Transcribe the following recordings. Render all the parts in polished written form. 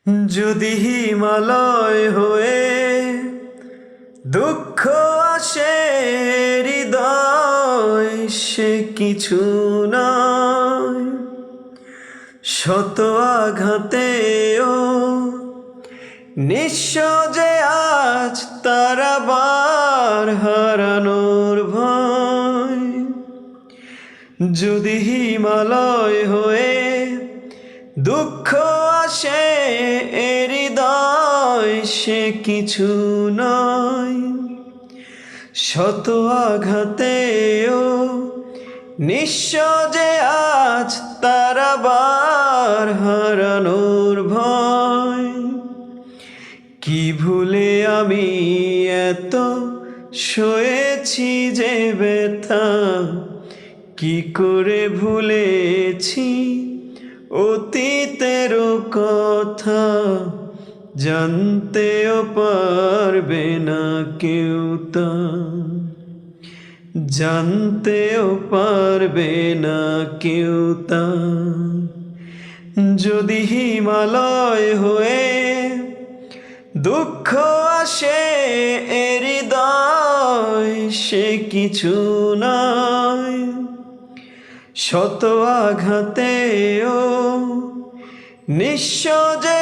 যদি হিমালয় হয়ে দুঃখ আসে হৃদয়, সে কিছু নয়। শত আঘাতেও নিঃস্ব যে আজ তার আবার হারানোর ভয়। যদি হিমালয় হয়ে দুঃখ আসে হৃদয়, সে কিছু নয়। শত আঘাতেও নিঃস্ব যে আজ তার আবার হারানোর ভয়। কি ভুলে আমি এত সয়েছি যে ব্যথা, কি করে ভুলেছি অতীতের কথা। জানতেও পারবে না কেউ তা, জানতেও পারবে না কেউ তা। যদি হিমালয় হয়ে দুঃখ আসে হৃদয়, সে কিছু নয়। শত আঘাতেও নিঃস্ব যে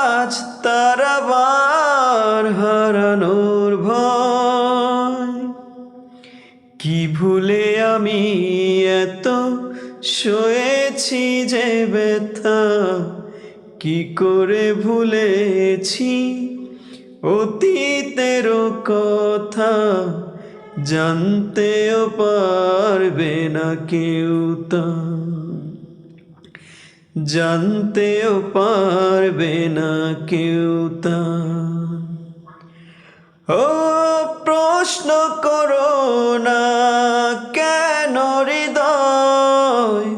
আজ তার আবার হারানোর ভয়। কি ভুলে আমি এত সয়েছি যে ব্যথা, কি করে ভুলেছি অতীতের কথা। জানতেও পারবে না কেউ তা, জানতেও পারবে না কেউ তা। ও প্রশ্ন করো না কেন হৃদয়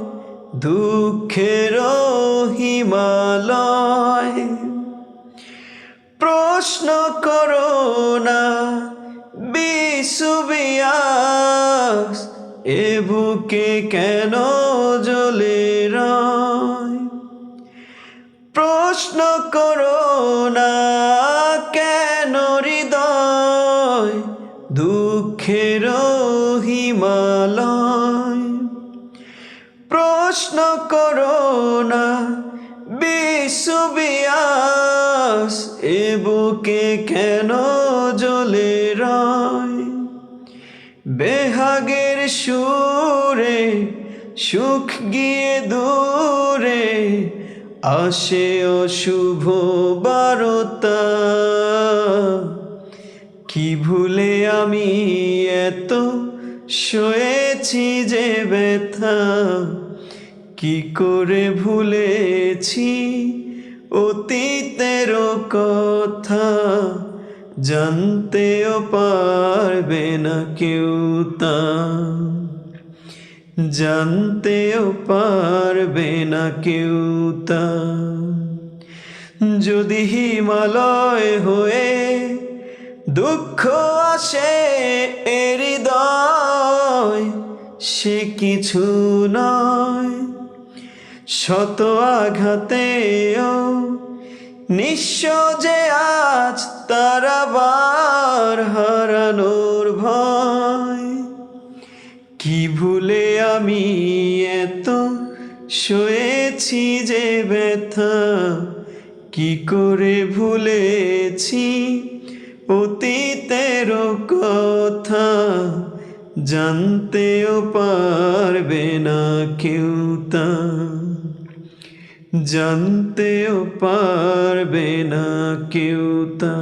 দুঃখের হিমালয়। প্রশ্ন করো না বিষুবিয়াস এ বুকে কেন জ্বলে রয়। প্রশ্ন করো না কেন হৃদয় দুঃখের হিমালয়। প্রশ্ন করো না বিষুবিয়াস এ বুকে কেন জ্বলে রয়। বেহাগের সুরে সুখ গিয়ে দূরে আসে অশুভ বারতা। কি ভুলে আমি এত সয়েছি যে ব্যথা, কি করে ভুলেছি অতীতের কথা। জানতেও পারবে না কেউ তা, জানতেও পারবে না কেউ তা। যদি হিমালয় হয়ে দুঃখ আসে হৃদয়, সে কিছু নয়। শত আঘাতেও নিঃস্ব যে আজ তার আবার হারানোর ভয়। কি ভুলে আমি এত সয়েছি যে ব্যথা, কি করে ভুলেছি অতীতের কথা। জানতেও পারবে না কেউ তা, জানতেও পারবে না কেউ তা।